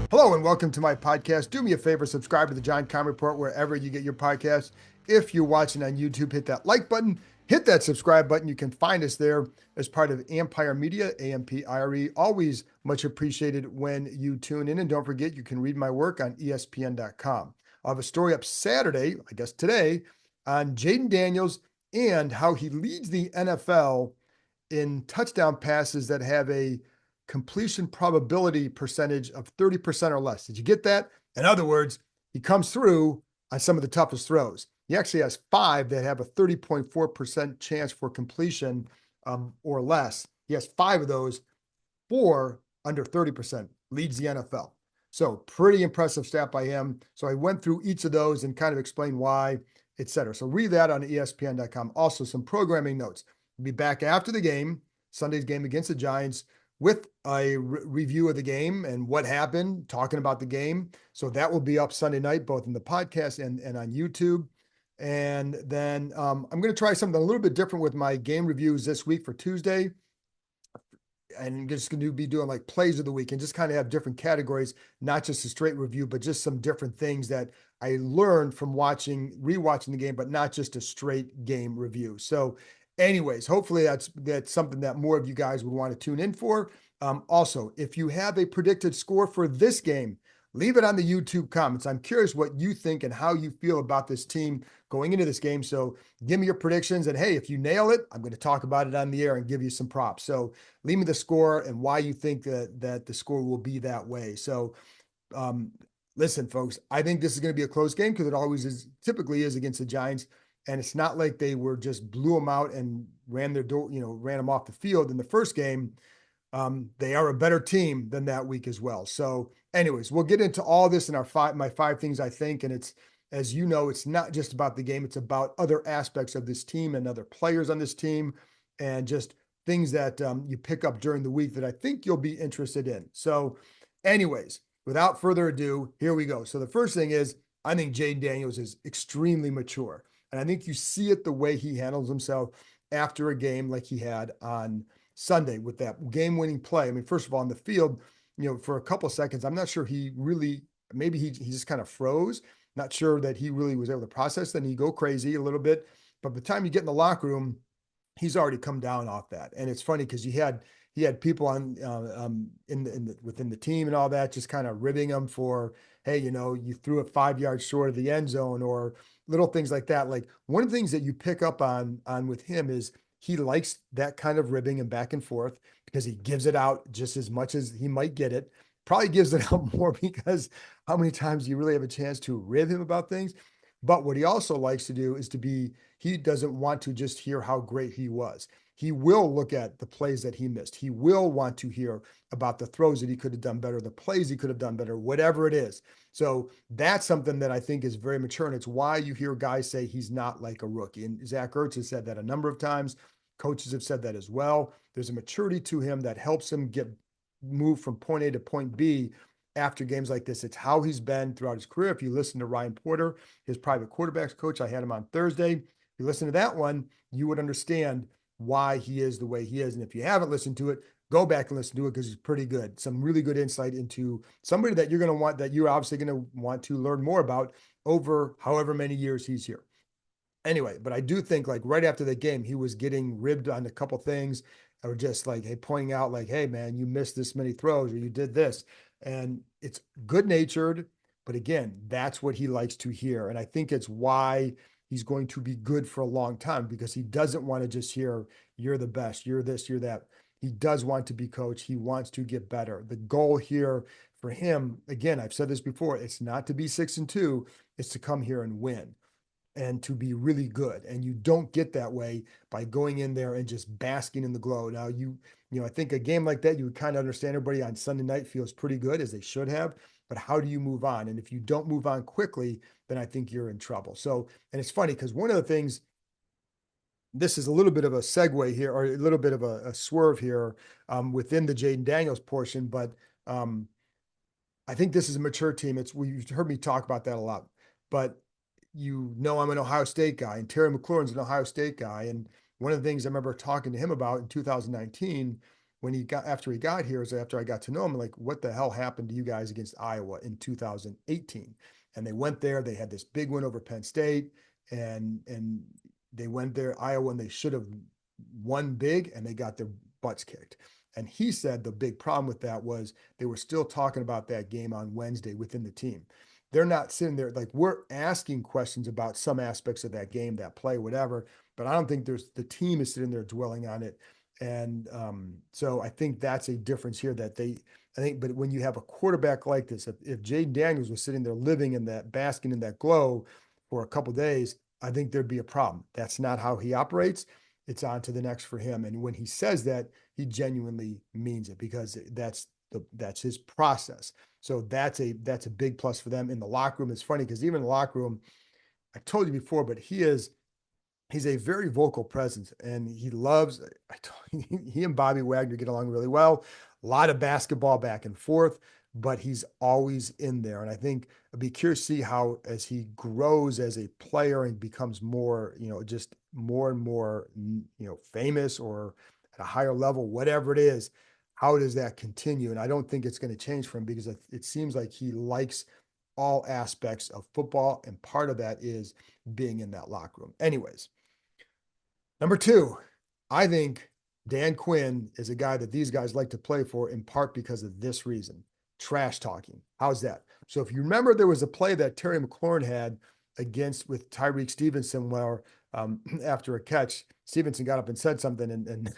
Hello and welcome to my podcast. Do me a favor, subscribe to the John Keim Report wherever you get your podcasts. If you're watching on YouTube, hit that like button, hit that subscribe button. You can find us there as part of Ampire Media, AMPIRE. Always much appreciated when you tune in. And don't forget, you can read my work on ESPN.com. I'll have a story up Saturday, I guess today, on Jayden Daniels and how he leads the NFL in touchdown passes that have a completion probability percentage of 30% or less. Did you get that? In other words, he comes through on some of the toughest throws. He actually has 5 that have a 30.4% chance for completion or less. He has 5 of those, 4 under 30%, leads the NFL. So pretty impressive stat by him. So I went through each of those and kind of explained why, et cetera. So read that on ESPN.com. Also, some programming notes. We'll be back after the game, Sunday's game against the Giants, with a review of the game and what happened, talking about the game. So that will be up Sunday night, both in the podcast and on YouTube. And then I'm going to try something a little bit different with my game reviews this week for Tuesday. And just going to be doing like plays of the week and just kind of have different categories, not just a straight review, but just some different things that I learned from rewatching the game, but not just a straight game review. So anyways, hopefully that's something that more of you guys would want to tune in for. Also, if you have a predicted score for this game, leave it on the YouTube comments. I'm curious what you think and how you feel about this team going into this game. So give me your predictions. And hey, if you nail it, I'm going to talk about it on the air and give you some props. So leave me the score and why you think that the score will be that way. So listen, folks, I think this is going to be a close game because it always is, typically is against the Giants. And it's not like they were just blew them out and ran them off the field in the first game. They are a better team than that week as well. So anyways, we'll get into all this in my 5 things I think. And it's, as you know, it's not just about the game. It's about other aspects of this team and other players on this team and just things that you pick up during the week that I think you'll be interested in. So anyways, without further ado, here we go. So the first thing is, I think Jayden Daniels is extremely mature. And I think you see it the way he handles himself after a game like he had on Sunday with that game-winning play. I mean, first of all, on the field, for a couple of seconds, I'm not sure he really, maybe he just kind of froze. Not sure that he really was able to process. Then he go crazy a little bit. But by the time you get in the locker room, he's already come down off that. And it's funny because he had people on within the team and all that just kind of ribbing him for, hey, you threw it 5 yards short of the end zone or little things like that. Like one of the things that you pick up on with him is he likes that kind of ribbing and back and forth because he gives it out just as much as he might get it. Probably gives it out more because how many times do you really have a chance to rib him about things? But what he also likes to do is he doesn't want to just hear how great he was. He will look at the plays that he missed. He will want to hear about the throws that he could have done better, the plays he could have done better, whatever it is. So that's something that I think is very mature. And it's why you hear guys say he's not like a rookie. And Zach Ertz has said that a number of times. Coaches have said that as well. There's a maturity to him that helps him get moved from point A to point B after games like this. It's how he's been throughout his career. If you listen to Ryan Porter, his private quarterbacks coach, I had him on Thursday. If you listen to that one, you would understand why he is the way he is. And if you haven't listened to it, go back and listen to it because he's pretty good. Some really good insight into somebody that you're obviously going to want to learn more about over however many years he's here. Anyway, but I do think like right after the game, he was getting ribbed on a couple things or just like, hey, pointing out like, hey, man, you missed this many throws or you did this. And it's good natured. But again, that's what he likes to hear. And I think it's why he's going to be good for a long time because he doesn't want to just hear, you're the best, you're this, you're that. He does want to be coached. He wants to get better. The goal here for him, again, I've said this before, it's not to be 6-2, it's to come here and win and to be really good. And you don't get that way by going in there and just basking in the glow. Now, I think a game like that, you would kind of understand everybody on Sunday night feels pretty good as they should have, but how do you move on? And if you don't move on quickly, then I think you're in trouble. So, and it's funny because one of the things, this is a little bit of a segue here, or a little bit of a swerve here within the Jayden Daniels portion, but I think this is a mature team. You've heard me talk about that a lot, but I'm an Ohio State guy, and Terry McLaurin's an Ohio State guy. And one of the things I remember talking to him about in 2019 when he got after he got here, is after I got to know him, like, what the hell happened to you guys against Iowa in 2018? And they went there, they had this big win over Penn State, and they went there, Iowa, and they should have won big, and they got their butts kicked. And he said the big problem with that was they were still talking about that game on Wednesday within the team. They're not sitting there like we're asking questions about some aspects of that game, that play, whatever. But I don't think there's the team is sitting there dwelling on it. And so I think that's a difference here that I think, but when you have a quarterback like this, if Jayden Daniels was sitting there living in that, basking in that glow for a couple days, I think there'd be a problem. That's not how he operates. It's on to the next for him. And when he says that, he genuinely means it because that's his process. So that's a big plus for them in the locker room. It's funny because even in the locker room, I told you before, but he's a very vocal presence, and he loves. He and Bobby Wagner get along really well. A lot of basketball back and forth, but he's always in there. And I think I'd be curious to see how, as he grows as a player and becomes more, just more and more, famous or at a higher level, whatever it is, how does that continue? And I don't think it's going to change for him because it seems like he likes all aspects of football, and part of that is being in that locker room. Anyways, number two, I think Dan Quinn is a guy that these guys like to play for in part because of this reason: trash talking. How's that? So if you remember, there was a play that Terry McLaurin had against with Tyreek Stevenson where after a catch, Stevenson got up and said something, and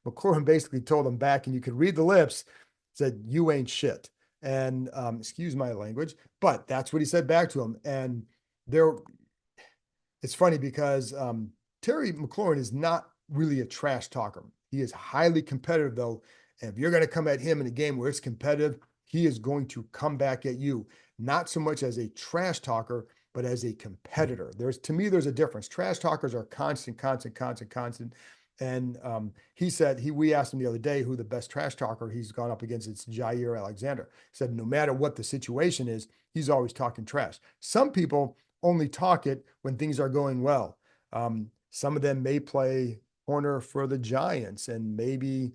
McLaurin basically told him back, and you could read the lips, said, "You ain't shit." And excuse my language, but that's what he said back to him. And there, it's funny because Terry McLaurin is not really a trash talker. He is highly competitive, though. And if you're going to come at him in a game where it's competitive, he is going to come back at you, not so much as a trash talker, but as a competitor. To me, there's a difference. Trash talkers are constant, constant, constant, constant. And we asked him the other day who the best trash talker he's gone up against. It's Jair Alexander. He said, no matter what the situation is, he's always talking trash. Some people only talk it when things are going well. Some of them may play corner for the Giants, and maybe,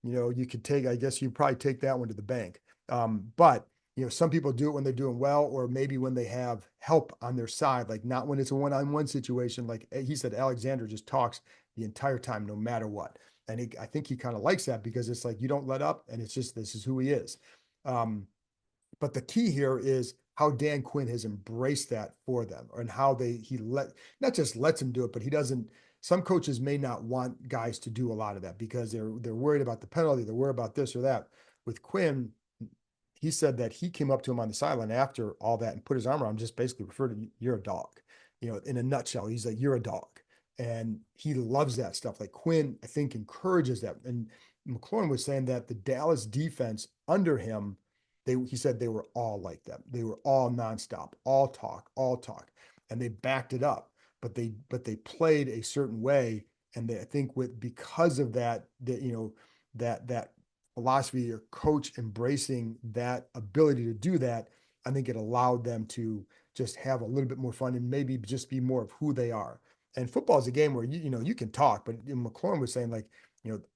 you could I guess you probably take that one to the bank. But some people do it when they're doing well, or maybe when they have help on their side, like not when it's a one-on-one situation. Like he said, Alexander just talks the entire time, no matter what. And I think he kind of likes that because it's like, you don't let up, and it's just, this is who he is. But the key here is how Dan Quinn has embraced that for them, and how not just lets him do it, but he doesn't. Some coaches may not want guys to do a lot of that because they're worried about the penalty, they're worried about this or that. With Quinn, he said that he came up to him on the sideline after all that and put his arm around him, just basically referred to, you're a dog. In a nutshell, he's like, you're a dog. And he loves that stuff. Like Quinn, I think, encourages that. And McLaurin was saying that the Dallas defense under him, he said they were all like that. They were all nonstop, all talk, and they backed it up. But they played a certain way, and I think because of that, that philosophy or coach embracing that ability to do that, I think it allowed them to just have a little bit more fun and maybe just be more of who they are. And football is a game where you can talk, but McLaurin was saying, like,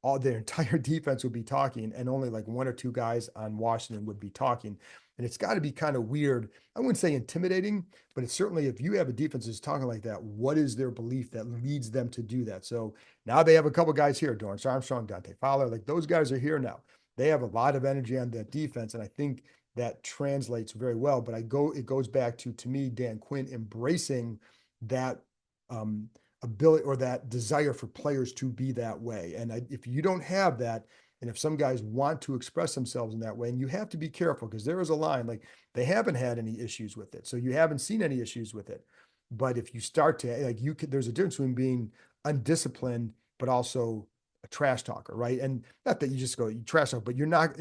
all their entire defense would be talking, and only like one or two guys on Washington would be talking. And it's got to be kind of weird. I wouldn't say intimidating, but it's certainly, if you have a defense that's talking like that, what is their belief that leads them to do that? So now they have a couple guys here: Dorrance Armstrong, Dante Fowler. Like, those guys are here now. They have a lot of energy on that defense, and I think that translates very well. But it goes back to me, Dan Quinn embracing that ability or that desire for players to be that way. And if you don't have that, and if some guys want to express themselves in that way, and you have to be careful because there is a line, like, they haven't had any issues with it, so you haven't seen any issues with it. But if you start to, like, there's a difference between being undisciplined but also a trash talker, right? And not that you just go, you trash talk, but you're not.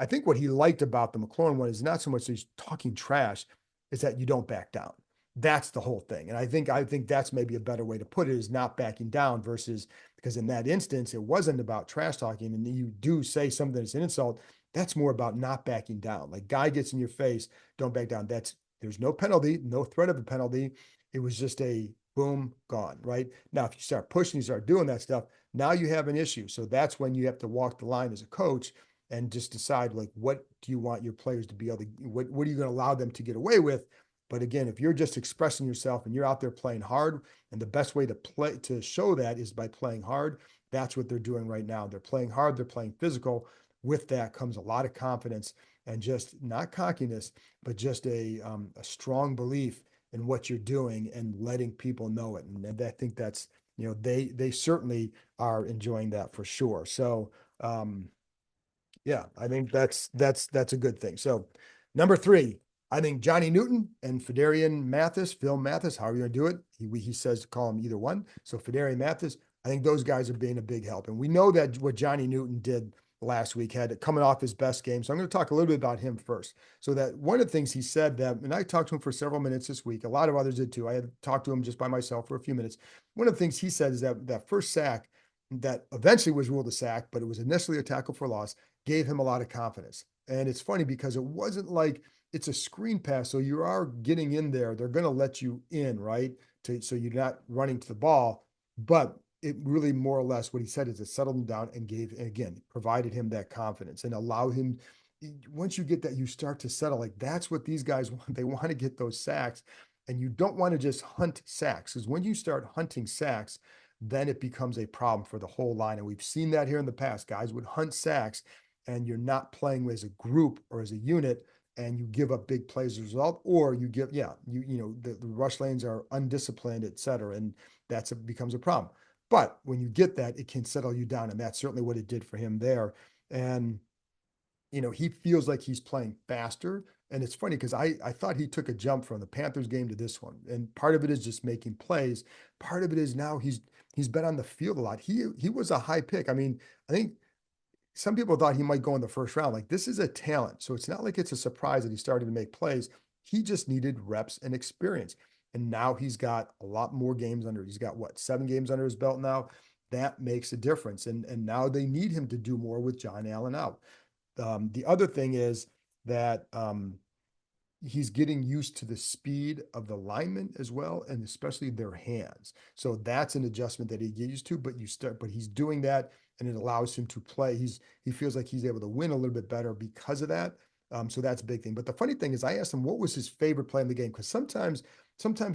I think what he liked about the McLaurin one is not so much that he's talking trash, is that you don't back down. That's the whole thing. And I think that's maybe a better way to put it, is not backing down, versus, because in that instance, it wasn't about trash talking. And you do say something that's an insult. That's more about not backing down. Like, guy gets in your face, don't back down. There's no penalty, no threat of a penalty. It was just a boom, gone, right? Now, if you start pushing, you start doing that stuff, Now you have an issue. So that's when you have to walk the line as a coach and just decide, like, what do you want your players to be able to, what are you going to allow them to get away with? But again, if you're just expressing yourself and you're out there playing hard, and the best way to show that is by playing hard, that's what they're doing right now. They're playing hard, they're playing physical. With that comes a lot of confidence and just not cockiness, but just a strong belief in what you're doing and letting people know it. And I think that's, they certainly are enjoying that for sure. So yeah, I think that's a good thing. So number three, I think Johnny Newton and Phil Mathis, how are you gonna do it? He says to call him either one. So Fedarian Mathis, I think those guys are being a big help. And we know that what Johnny Newton did last week had it coming off his best game. So I'm going to talk a little bit about him first. So that one of the things he said that, and I talked to him for several minutes this week, a lot of others did too. I had talked to him just by myself for a few minutes. One of the things he said is that first sack that eventually was ruled a sack, but it was initially a tackle for loss, gave him a lot of confidence. And it's funny because it wasn't like it's a screen pass, so you are getting in there. They're going to let you in, right? So you're not running to the ball. But it really more or less what he said is it settled him down and again, provided him that confidence and allow him. Once you get that, you start to settle. Like that's what these guys want. They want to get those sacks. And you don't want to just hunt sacks because when you start hunting sacks, then it becomes a problem for the whole line. And we've seen that here in the past. Guys would hunt sacks and you're not playing as a group or as a unit and you give up big plays as a result, or you give, the rush lanes are undisciplined, et cetera. And becomes a problem. But when you get that, it can settle you down. And that's certainly what it did for him there. And, he feels like he's playing faster. And it's funny because I thought he took a jump from the Panthers game to this one. And part of it is just making plays. Part of it is now he's been on the field a lot. He was a high pick. I mean, I think some people thought he might go in the first round. Like this is a talent. So it's not like it's a surprise that he started to make plays. He just needed reps and experience. And now he's got a lot more games he's got what, 7 games under his belt now. That makes a difference. And now they need him to do more with John Allen out. The other thing is that he's getting used to the speed of the linemen as well, and especially their hands. So that's an adjustment that he get used to, but he's doing that and it allows him to play. He feels like he's able to win a little bit better because of that. So that's a big thing. But the funny thing is I asked him what was his favorite play in the game, because sometimes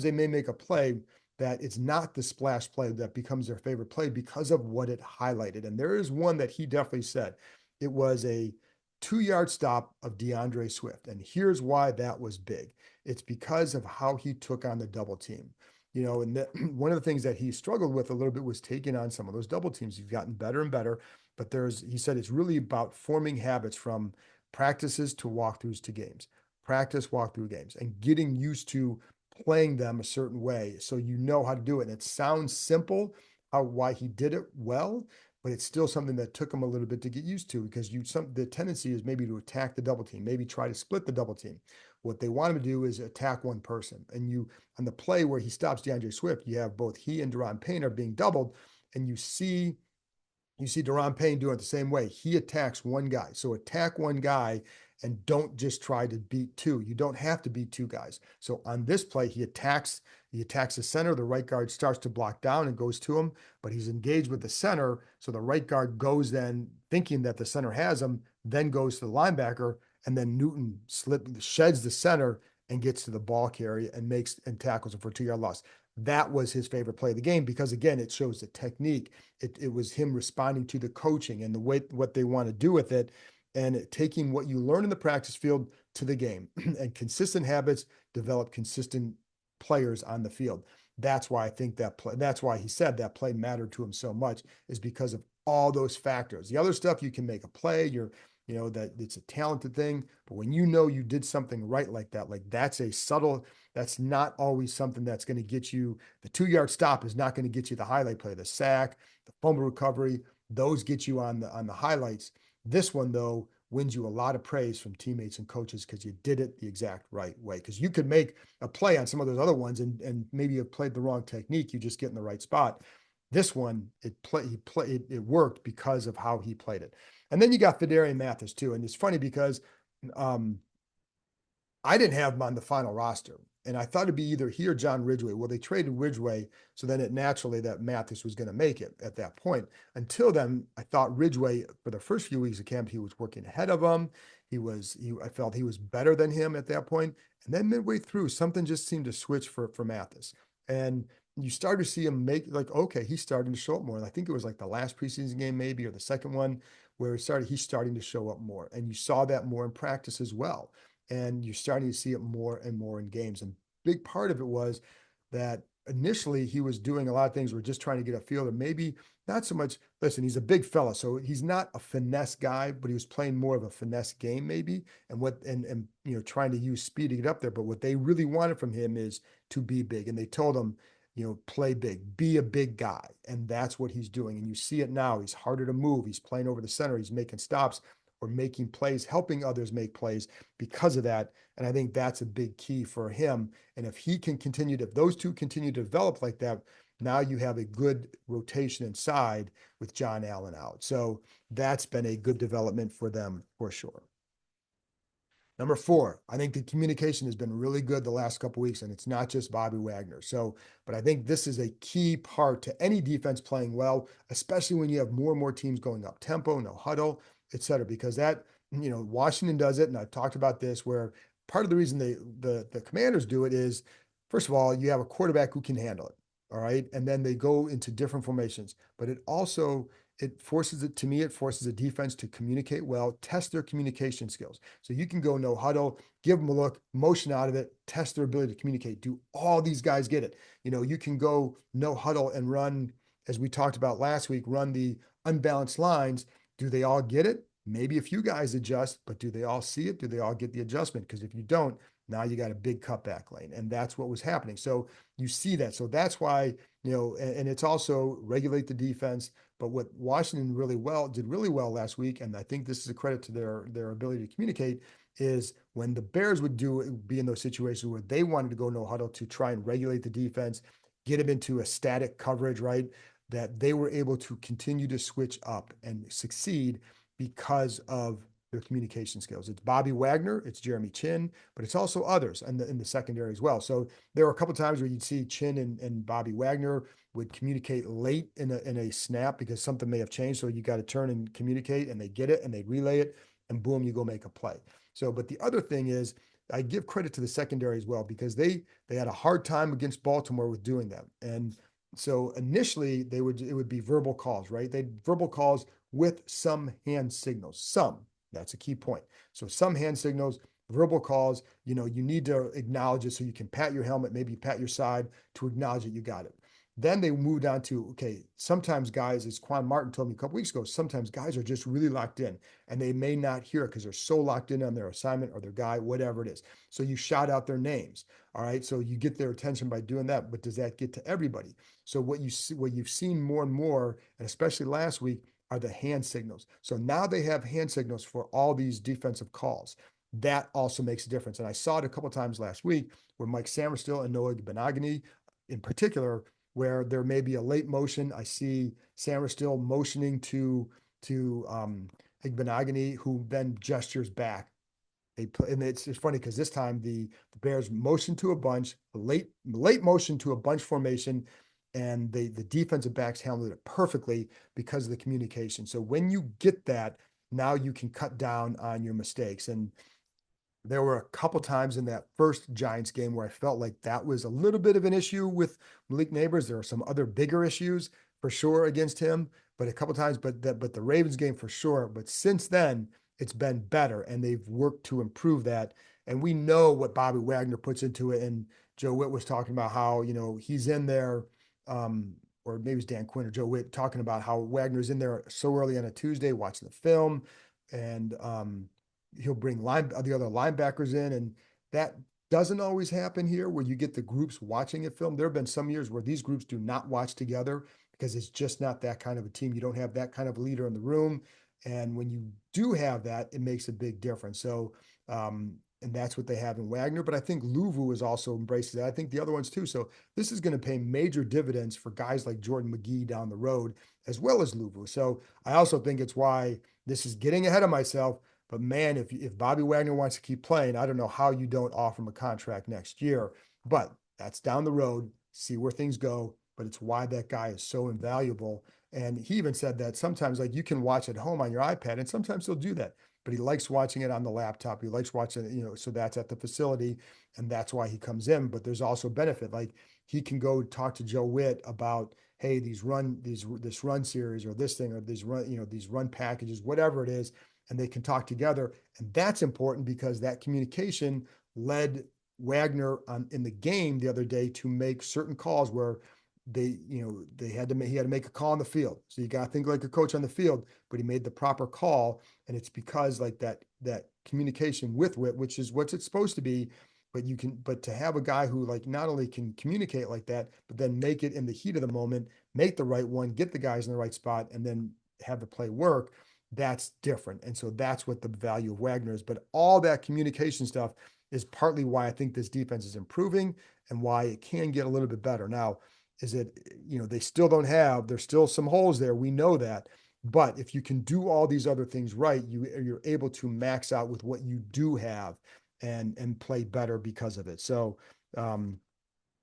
they may make a play that it's not the splash play that becomes their favorite play because of what it highlighted. And there is one that he definitely said. It was a 2-yard stop of DeAndre Swift. And here's why that was big. It's because of how he took on the double team. And one of the things that he struggled with a little bit was taking on some of those double teams. He's gotten better and better, but he said it's really about forming habits from practices to walkthroughs to games, practice, walkthrough games, and getting used to playing them a certain way so you know how to do it. And it sounds simple, why he did it well, but it's still something that took him a little bit to get used to because the tendency is maybe to attack the double team, maybe try to split the double team. What they want him to do is attack one person. And on the play where he stops DeAndre Swift, you have both he and Daron Payne are being doubled, and you see Daron Payne doing it the same way. He attacks one guy. So attack one guy and don't just try to beat two. You don't have to beat two guys. So on this play, he attacks the center. The right guard starts to block down and goes to him, but he's engaged with the center. So the right guard goes then thinking that the center has him, then goes to the linebacker, and then Newton sheds the center and gets to the ball carrier and tackles him for a 2-yard loss. That was his favorite play of the game because again, it shows the technique. It was him responding to the coaching and the way what they want to do with it, and taking what you learn in the practice field to the game. And consistent habits develop consistent players on the field. That's why I think that's why he said that play mattered to him so much, is because of all those factors. The other stuff, you can make a play, that it's a talented thing, but when you did something right like that, like that's not always something that's going to get you. The 2-yard stop is not going to get you the highlight play, the sack, the fumble recovery, those get you on the highlights. This one, though, wins you a lot of praise from teammates and coaches because you did it the exact right way. Because you could make a play on some of those other ones and maybe have played the wrong technique. You just get in the right spot. This one, it worked because of how he played it. And then you got Fedarian Mathis too. And it's funny because I didn't have him on the final roster. And I thought it'd be either he or John Ridgway. Well, they traded Ridgway, so then it naturally that Mathis was going to make it at that point. Until then, I thought Ridgway for the first few weeks of camp, he was working ahead of him. I felt he was better than him at that point. And then midway through, something just seemed to switch for Mathis. And you start to see him make like, okay, he's starting to show up more. And I think it was like the last preseason game, maybe, or the second one, where he's starting to show up more. And you saw that more in practice as well. And you're starting to see it more and more in games. And big part of it was that initially he was doing a lot of things. We're just trying to get a feel, or maybe not so much. Listen, he's a big fella, so he's not a finesse guy, but he was playing more of a finesse game, maybe, and trying to use speed to get up there. But what they really wanted from him is to be big, and they told him, play big, be a big guy, and that's what he's doing. And you see it now. He's harder to move. He's playing over the center. He's making stops or making plays, helping others make plays because of that. And I think that's a big key for him. And if if those two continue to develop like that, now you have a good rotation inside with John Allen out. So that's been a good development for them for sure. Number four, I think the communication has been really good the last couple of weeks, and it's not just Bobby Wagner. So, but I think this is a key part to any defense playing well, especially when you have more and more teams going up tempo, no huddle, et cetera, because Washington does it. And I've talked about this where part of the reason the Commanders do it is, first of all, you have a quarterback who can handle it. All right. And then they go into different formations, but it forces a defense to communicate well, test their communication skills. So you can go no huddle, give them a look, motion out of it, test their ability to communicate. Do all these guys get it? You can go no huddle and run, as we talked about last week, run the unbalanced lines. Do they all get it? Maybe a few guys adjust, but do they all see it? Do they all get the adjustment? Because if you don't, now you got a big cutback lane. And that's what was happening. So you see that. So that's why, and it's also regulate the defense. But what Washington did really well last week, and I think this is a credit to their ability to communicate, is when the Bears would be in those situations where they wanted to go no huddle to try and regulate the defense, get them into a static coverage, right? That they were able to continue to switch up and succeed because of their communication skills. It's Bobby Wagner, it's Jeremy Chin, but it's also others in the secondary as well. So there were a couple of times where you'd see Chin and Bobby Wagner would communicate late in a snap because something may have changed. So you got to turn and communicate, and they get it and they relay it, and boom, you go make a play. So, but the other thing is, I give credit to the secondary as well because they had a hard time against Baltimore with doing that. And so initially it would be verbal calls, right? They verbal calls with some hand signals. That's a key point. So some hand signals, verbal calls, you need to acknowledge it so you can pat your helmet, maybe pat your side to acknowledge that you got it. Then they moved on to, okay, sometimes guys, as Quan Martin told me a couple weeks ago, sometimes guys are just really locked in and they may not hear it because they're so locked in on their assignment or their guy, whatever it is. So you shout out their names. All right. So you get their attention by doing that. But does that get to everybody? So what you've seen more and more, and especially last week, are the hand signals. So now they have hand signals for all these defensive calls. That also makes a difference. And I saw it a couple of times last week where Mike Samerstill and Noah Benogany in particular, where there may be a late motion. I see Samerstill motioning to Benogany, who then gestures back. And it's funny because this time the Bears motion to a bunch, late motion to a bunch formation, and the defensive backs handled it perfectly because of the communication. So when you get that, now you can cut down on your mistakes. And there were a couple times in that first Giants game where I felt like that was a little bit of an issue with Malik Neighbors. There are some other bigger issues for sure against him, but a couple times, but the Ravens game for sure. But since then, it's been better, and they've worked to improve that. And we know what Bobby Wagner puts into it. And Joe Witt was talking about how he's in there, or maybe it's Dan Quinn or Joe Witt talking about how Wagner's in there so early on a Tuesday watching the film, and he'll bring the other linebackers in, and that doesn't always happen here where you get the groups watching a film. There have been some years where these groups do not watch together because it's just not that kind of a team. You don't have that kind of leader in the room. And when you do have that, it makes a big difference. So, and that's what they have in Wagner. But I think Luvu is also embraces that. I think the other ones too. So this is going to pay major dividends for guys like Jordan McGee down the road, as well as Luvu. So I also think it's why this is getting ahead of myself. But man, if Bobby Wagner wants to keep playing, I don't know how you don't offer him a contract next year But that's down the road, see where things go. But it's why that guy is so invaluable. And he even said that sometimes, like, you can watch at home on your iPad, and sometimes he'll do that. But he likes watching it on the laptop. He likes watching it, so that's at the facility, and that's why he comes in. But there's also benefit. Like, he can go talk to Joe Witt about, hey, this run series or this thing or these run packages, whatever it is, and they can talk together. And that's important because that communication led Wagner in the game the other day to make certain calls where he had to make a call on the field. So you got to think like a coach on the field, but he made the proper call, and it's because like that communication with Witt, which is what it's supposed to be. But to have a guy who like not only can communicate like that, but then make it in the heat of the moment, make the right one, get the guys in the right spot, and then have the play work. That's different. And so that's what the value of Wagner is. But all that communication stuff is partly why I think this defense is improving and why it can get a little bit better. Now, is it, they still don't have, there's still some holes there. We know that. But if you can do all these other things right, you're able to max out with what you do have and play better because of it. So, but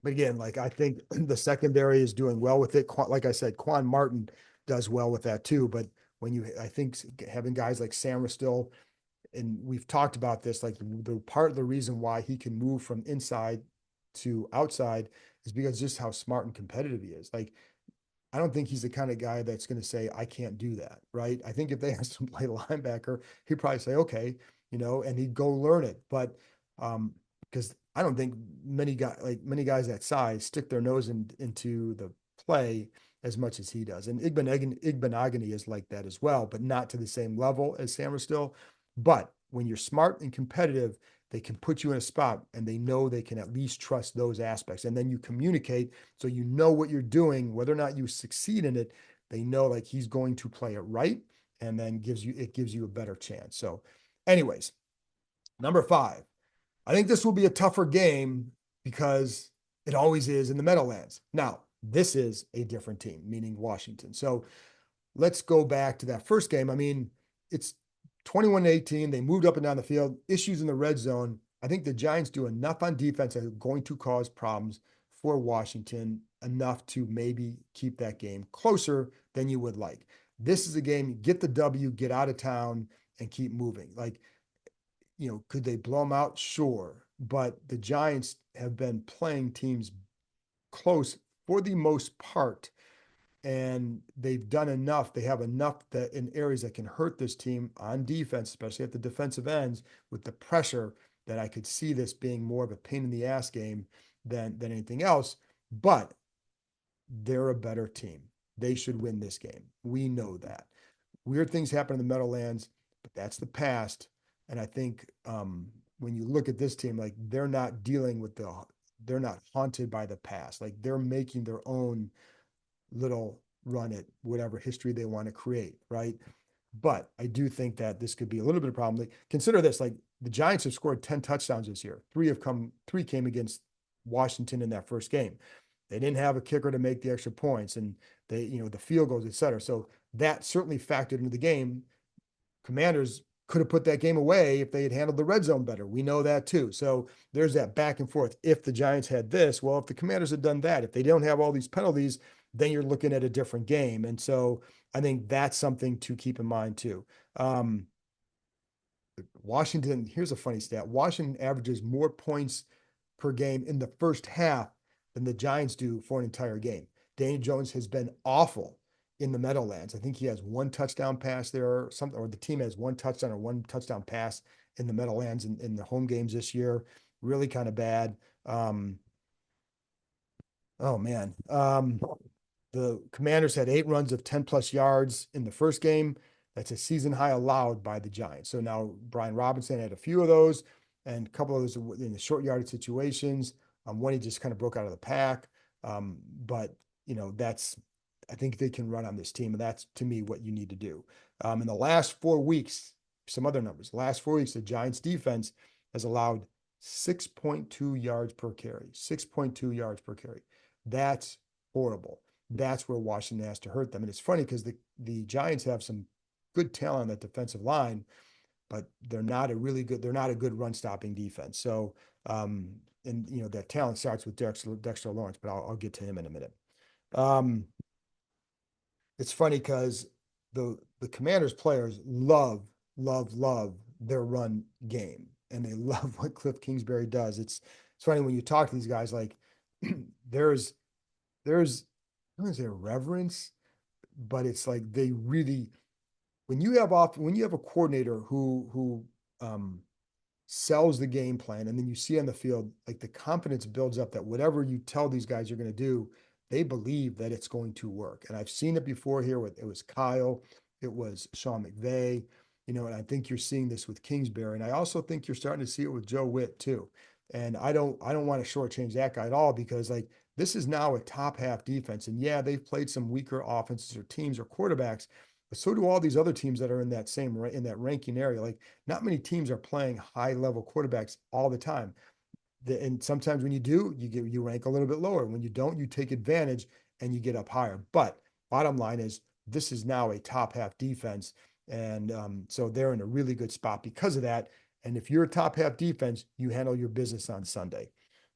again, like I think the secondary is doing well with it. Like I said, Quan Martin does well with that too. But I think having guys like Samra still, and we've talked about this, like the part of the reason why he can move from inside to outside is because just how smart and competitive he is. Like, I don't think he's the kind of guy that's going to say, I can't do that. Right. I think if they asked him to play linebacker, he'd probably say, okay, and he'd go learn it. But, because I don't think many guys that size stick their nose into the play as much as he does. And Igbenogany is like that as well, but not to the same level as Sam still. But when you're smart and competitive, they can put you in a spot and they know they can at least trust those aspects. And then you communicate so you know what you're doing, whether or not you succeed in it, they know like he's going to play it right, and then it gives you a better chance. So, anyways, number 5. I think this will be a tougher game because it always is in the Meadowlands. Now, this is a different team, meaning Washington. So let's go back to that first game. I mean, it's 21-18. They moved up and down the field, issues in the red zone. I think the Giants do enough on defense that are going to cause problems for Washington, enough to maybe keep that game closer than you would like. This is a game, get the W, get out of town, and keep moving. Like, could they blow them out? Sure. But the Giants have been playing teams close for the most part, and they've done enough. They have enough that in areas that can hurt this team on defense, especially at the defensive ends with the pressure, that I could see this being more of a pain in the ass game than anything else. But they're a better team. They should win this game. We know that. Weird things happen in the Meadowlands, but that's the past. And I think when you look at this team, like they're not they're not haunted by the past. Like they're making their own little run at whatever history they want to create, right? But I do think that this could be a little bit of a problem. Like, consider this: like the Giants have scored 10 touchdowns this year. Three came against Washington in that first game. They didn't have a kicker to make the extra points, and the field goals, et cetera. So that certainly factored into the game. Commanders could have put that game away if they had handled the red zone better. We know that too. So there's that back and forth. If the Giants had this, well, if the Commanders had done that, if they don't have all these penalties, then you're looking at a different game. And so I think that's something to keep in mind too. Washington, here's a funny stat. Washington averages more points per game in the first half than the Giants do for an entire game. Daniel Jones has been awful in the Meadowlands. I think he has one touchdown pass there or something, or the team has one touchdown or one touchdown pass in the Meadowlands in the home games this year. Really kind of bad. Oh man. The Commanders had 8 runs of 10 plus yards in the first game. That's a season high allowed by the Giants. So now Brian Robinson had a few of those, and a couple of those in the short yardage situations. When he just kind of broke out of the pack. But I think they can run on this team, and that's to me what you need to do. In the last 4 weeks, some other numbers. The last 4 weeks, the Giants defense has allowed 6.2 yards per carry. 6.2 yards per carry. That's horrible. That's where Washington has to hurt them. And it's funny because the Giants have some good talent on that defensive line, but they're not a good run stopping defense. So and that talent starts with Dexter Lawrence, but I'll get to him in a minute. Um, it's funny because the Commanders players love their run game, and they love what Cliff Kingsbury does. It's funny when you talk to these guys, like there's there's I don't want to say reverence, but it's like they really when you have a coordinator who um sells the game plan, and then you see on the field, like the confidence builds up that whatever you tell these guys you're going to do, they believe that it's going to work. And I've seen it before here with it was Kyle, it was Sean McVay, and I think you're seeing this with Kingsbury. And I also think you're starting to see it with Joe Witt too. And I don't want to shortchange that guy at all, because like this is now a top half defense. And yeah, they've played some weaker offenses or teams or quarterbacks, but so do all these other teams that are in that ranking area. Like not many teams are playing high level quarterbacks all the time. And sometimes when you do, you rank a little bit lower. When you don't, you take advantage and you get up higher. But bottom line is, this is now a top half defense, and so they're in a really good spot because of that. And if you're a top half defense, you handle your business on Sunday.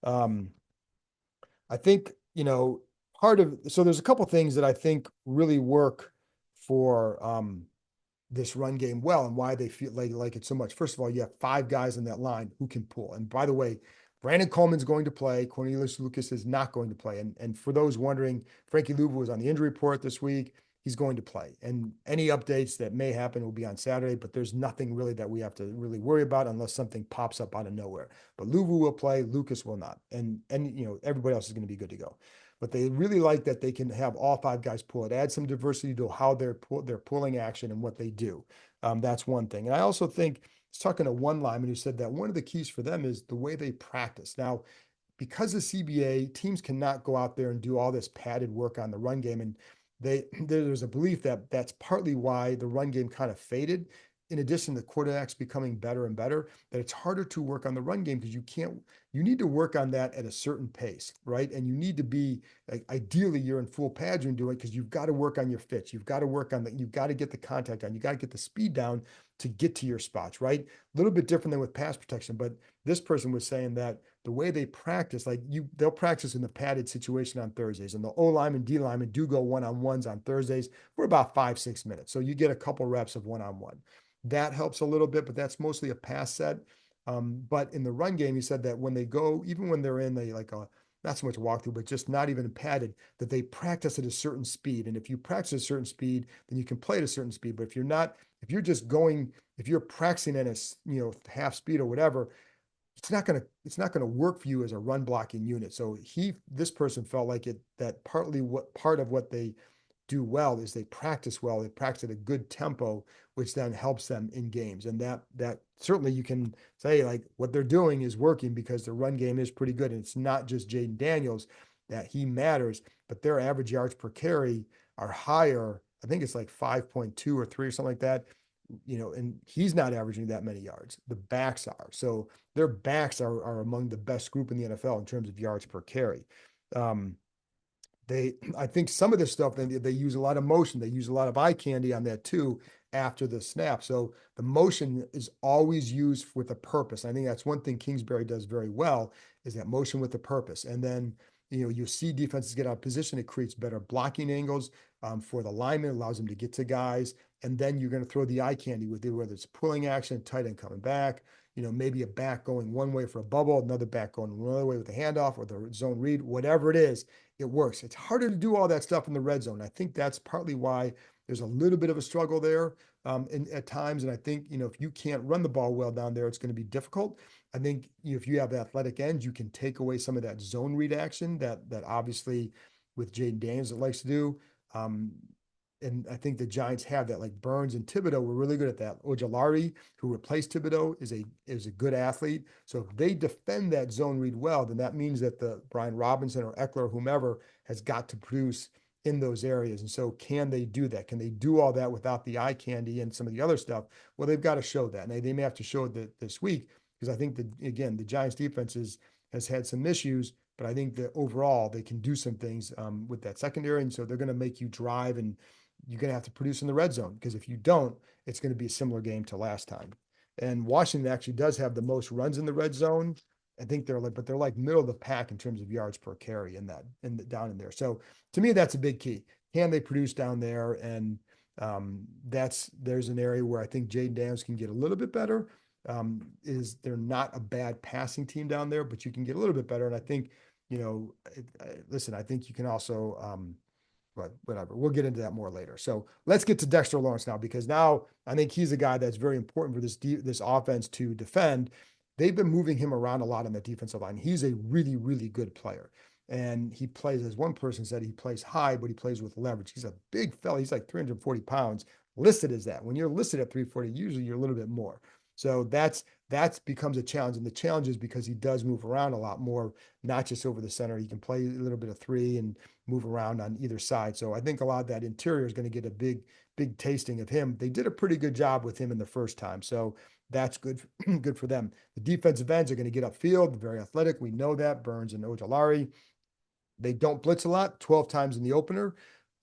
Um, I think so. There's a couple things that I think really work for this run game well, and why they feel like it so much. First of all, you have five guys in that line who can pull. And by the way, Brandon Coleman's going to play. Cornelius Lucas is not going to play. And for those wondering, Frankie Louvu was on the injury report this week. He's going to play. And any updates that may happen will be on Saturday, but there's nothing really that we have to really worry about unless something pops up out of nowhere. But Louvu will play, Lucas will not. And everybody else is going to be good to go. But they really like that they can have all five guys pull it, add some diversity to how they're pulling action and what they do. That's one thing. And I also think, I was talking to one lineman who said that one of the keys for them is the way they practice. Now, because of CBA, teams cannot go out there and do all this padded work on the run game. And there's a belief that that's partly why the run game kind of faded. In addition to quarterbacks becoming better and better, that it's harder to work on the run game because you need to work on that at a certain pace, right? And you need to be, like, ideally you're in full pads when doing it, because you've got to work on your fits. You've got to work on you've got to get the contact on, you got to get the speed down to get to your spots, right? A little bit different than with pass protection, but this person was saying that the way they practice, they'll practice in the padded situation on Thursdays, and the O lineman, D lineman do go one-on-ones on Thursdays for about 5-6 minutes. So you get a couple reps of one-on-one. That helps a little bit, but that's mostly a pass set. But in the run game, he said that when they go, even when they're in not so much walkthrough, but just not even padded, that they practice at a certain speed. And if you practice at a certain speed, then you can play at a certain speed. But if you're practicing at half speed or whatever, it's not gonna work for you as a run blocking unit. So this person felt like that partly what part of what they do well is they practice well. They practice at a good tempo, which then helps them in games. And that certainly you can say, like, what they're doing is working because the run game is pretty good. And it's not just Jayden Daniels that he matters, but their average yards per carry are higher. I think it's like 5.2 or 3 or something like that. And he's not averaging that many yards. The backs are. So their backs are among the best group in the NFL in terms of yards per carry. Um, I think some of this stuff, they use a lot of motion. They use a lot of eye candy on that too after the snap. So the motion is always used with a purpose. I think that's one thing Kingsbury does very well, is that motion with a purpose. And then, you see defenses get out of position. It creates better blocking angles for the lineman, allows them to get to guys. And then you're going to throw the eye candy with it, whether it's pulling action, tight end coming back, maybe a back going one way for a bubble, another back going another way with a handoff or the zone read, whatever it is, it works. It's harder to do all that stuff in the red zone. I think that's partly why there's a little bit of a struggle there at times. And I think, if you can't run the ball well down there, it's going to be difficult. I think if you have athletic ends, you can take away some of that zone read action that obviously with Jayden Daniels it likes to do. Um, and I think the Giants have that. Like Burns and Thibodeau were really good at that. Ojulari, who replaced Thibodeau, is a good athlete. So if they defend that zone read well, then that means that the Brian Robinson or Eckler or whomever has got to produce in those areas. And so can they do that? Can they do all that without the eye candy and some of the other stuff? Well, they've got to show that. And they may have to show it this week, because I think that, again, the Giants defense has had some issues, but I think that overall they can do some things with that secondary. And so they're going to make you drive, and you're going to have to produce in the red zone, because if you don't, it's going to be a similar game to last time. And Washington actually does have the most runs in the red zone I think but they're like middle of the pack in terms of yards per carry down in there. So to me, that's a big key. Can they produce down there? And there's an area where I think Jayden Daniels can get a little bit better. Is they're not a bad passing team down there, but you can get a little bit better. And I think, listen, I think you can also, but whatever. We'll get into that more later. So let's get to Dexter Lawrence now, because now I think he's a guy that's very important for this offense to defend. They've been moving him around a lot on the defensive line. He's a really, really good player. And he plays, as one person said, he plays high, but he plays with leverage. He's a big fella. He's like 340 pounds, listed as that. When you're listed at 340, usually you're a little bit more. So that's becomes a challenge. And the challenge is because he does move around a lot more, not just over the center. He can play a little bit of three and move around on either side. So I think a lot of that interior is going to get a big tasting of him. They did a pretty good job with him in the first time. So that's good, good for them. The defensive ends are going to get upfield, very athletic. We know that. Burns and Ojulari. They don't blitz a lot, 12 times in the opener.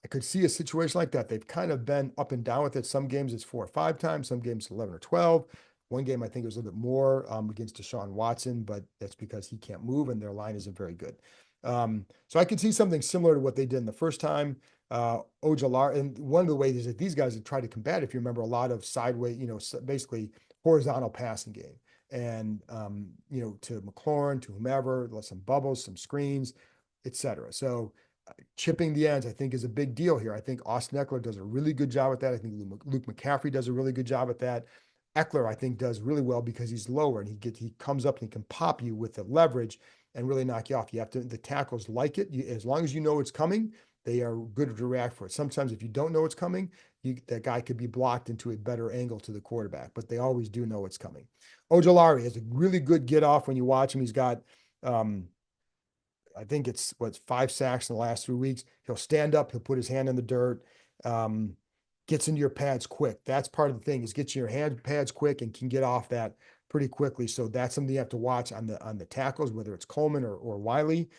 I could see a situation like that. They've kind of been up and down with it. Some games it's 4 or 5 times, some games 11 or 12. One game I think it was a little bit more against Deshaun Watson, but that's because he can't move and their line isn't very good. So I could see something similar to what they did in the first time. Ojalar, and one of the ways is that these guys have tried to combat, if you remember, a lot of sideways, basically horizontal passing game. And, to McLaurin, to whomever, some bubbles, some screens, etc. So chipping the ends, I think, is a big deal here. I think Austin Eckler does a really good job at that. I think Luke McCaffrey does a really good job at that. Eckler, I think, does really well because he's lower and he comes up and he can pop you with the leverage and really knock you off. The tackles like it. As long as you know it's coming, they are good to react for it. Sometimes if you don't know it's coming, that guy could be blocked into a better angle to the quarterback, but they always do know it's coming. Ojulari has a really good get off when you watch him. He's got, I think it's 5 sacks in the last 3 weeks. He'll stand up, he'll put his hand in the dirt, gets into your pads quick. That's part of the thing, is gets in your hand pads quick and can get off that pretty quickly. So that's something you have to watch on the tackles, whether it's Coleman or Wiley.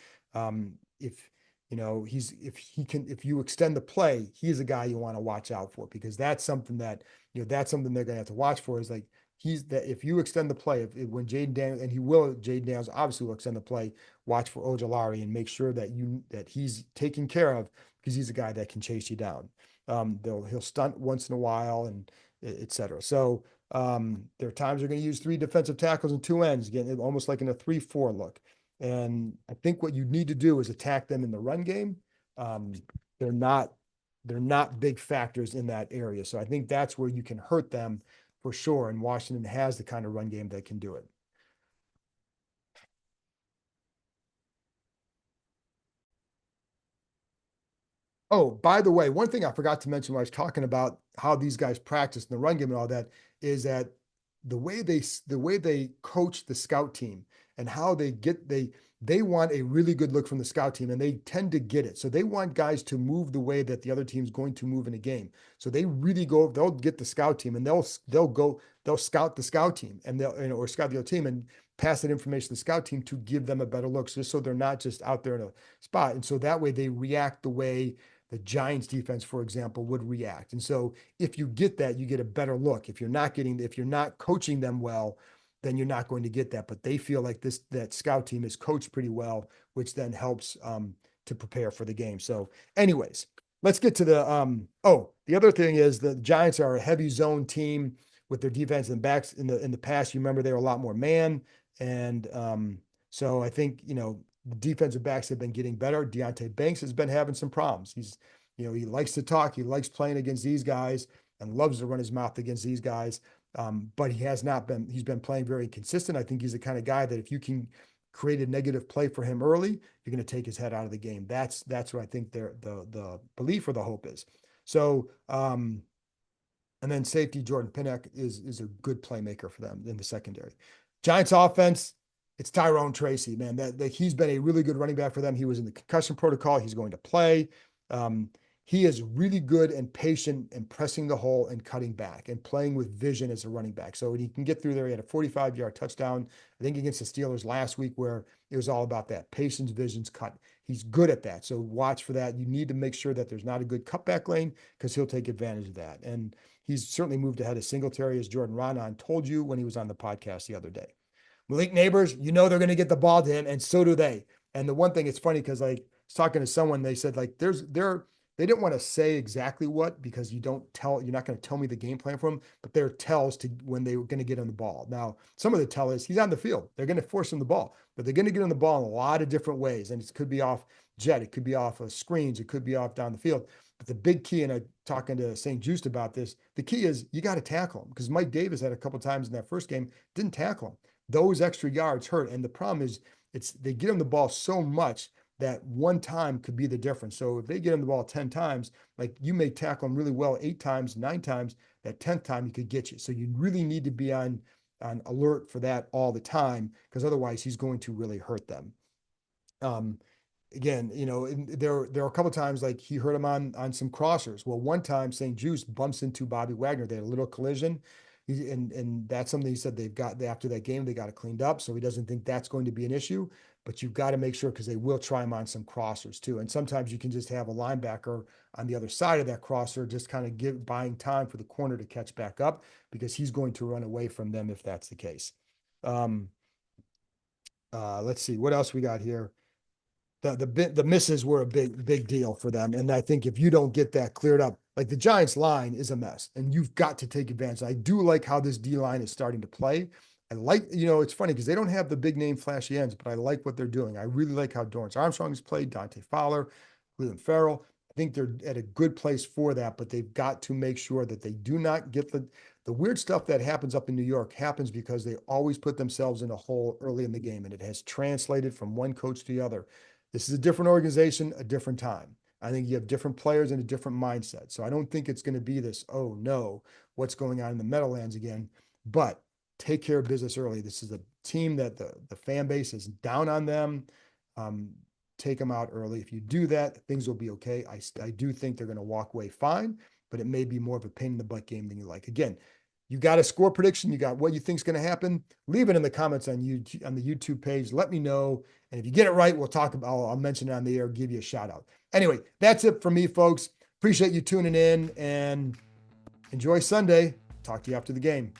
If if you extend the play, he's a guy you want to watch out for, because that's something that's something they're gonna have to watch for, is like if you extend the play, when Jayden Daniels, and Jayden Daniels obviously will extend the play, watch for Ojulari and make sure that he's taken care of, because he's a guy that can chase you down. He'll stunt once in a while and etc. So there are times they're going to use 3 defensive tackles and 2 ends, again, almost like in a 3-4 look. And I think what you need to do is attack them in the run game. They're not big factors in that area. So I think that's where you can hurt them for sure. And Washington has the kind of run game that can do it. Oh, by the way, one thing I forgot to mention when I was talking about how these guys practice in the run game and all that, is that the way they coach the scout team and how they want a really good look from the scout team, and they tend to get it. So they want guys to move the way that the other team's going to move in a game. So they'll get the scout team and they'll scout the scout team, and or scout the other team and pass that information to the scout team to give them a better look, just so they're not just out there in a spot. And so that way they react the way the Giants defense, for example, would react. And so if you get that, you get a better look. If you're not coaching them well, then you're not going to get that. But they feel like that scout team is coached pretty well, which then helps to prepare for the game. So anyways, let's get to the other thing is the Giants are a heavy zone team with their defense and backs. In the past, you remember they were a lot more man. And so I think, the defensive backs have been getting better. Deontay Banks has been having some problems. He likes to talk. He likes playing against these guys and loves to run his mouth against these guys. But he's been playing very consistent. I think he's the kind of guy that if you can create a negative play for him early, you're going to take his head out of the game. That's what I think the belief or the hope is. So, and then safety Jordan Pinnock is a good playmaker for them in the secondary. Giants offense, it's Tyrone Tracy, man. That he's been a really good running back for them. He was in the concussion protocol. He's going to play. He is really good and patient and pressing the hole and cutting back and playing with vision as a running back. So he can get through there. He had a 45-yard touchdown, I think, against the Steelers last week, where it was all about that patience, visions, cut. He's good at that. So watch for that. You need to make sure that there's not a good cutback lane, because he'll take advantage of that. And he's certainly moved ahead of Singletary, as Jordan Ronan told you when he was on the podcast the other day. Malik Neighbors, they're going to get the ball to him, and so do they. And the one thing, it's funny because like I was talking to someone, they said like they didn't want to say exactly what because you're not going to tell me the game plan for him, but there are tells to when they were going to get him the ball. Now, some of the tell is he's on the field. They're going to force him the ball, but they're going to get him the ball in a lot of different ways. And it could be off jet, it could be off of screens, it could be off down the field. But the big key, and I talking to St. Just about this, the key is you got to tackle him because Mike Davis had a couple times in that first game, didn't tackle him. Those extra yards hurt. And the problem is they get him the ball so much that one time could be the difference. So if they get him the ball 10 times, like you may tackle him really well 8 times, 9 times, that 10th time he could get you. So you really need to be on alert for that all the time because otherwise he's going to really hurt them. Again, there are a couple times like he hurt him on some crossers. Well, one time St. Just bumps into Bobby Wagner. They had a little collision. And that's something he said they've got after that game, they got it cleaned up. So he doesn't think that's going to be an issue, but you've got to make sure because they will try him on some crossers too. And sometimes you can just have a linebacker on the other side of that crosser, just kind of buying time for the corner to catch back up because he's going to run away from them if that's the case. Let's see what else we got here. The misses were a big deal for them. And I think if you don't get that cleared up, like the Giants line is a mess and you've got to take advantage. I do like how this D line is starting to play. I like, it's funny because they don't have the big name flashy ends, but I like what they're doing. I really like how Dorrance Armstrong has played, Dante Fowler, Cleveland Farrell. I think they're at a good place for that, but they've got to make sure that they do not get the weird stuff that happens up in New York happens because they always put themselves in a hole early in the game and it has translated from one coach to the other. This is a different organization, a different time. I think you have different players and a different mindset. So I don't think it's going to be this, oh no, what's going on in the Meadowlands again? But take care of business early. This is a team that the fan base is down on them. Take them out early. If you do that, things will be okay. I do think they're going to walk away fine, but it may be more of a pain in the butt game than you like. Again, you got a score prediction. You got what you think is going to happen. Leave it in the comments on YouTube, on the YouTube page. Let me know. And if you get it right, we'll talk about, I'll mention it on the air, give you a shout out. Anyway, that's it for me, folks. Appreciate you tuning in and enjoy Sunday. Talk to you after the game.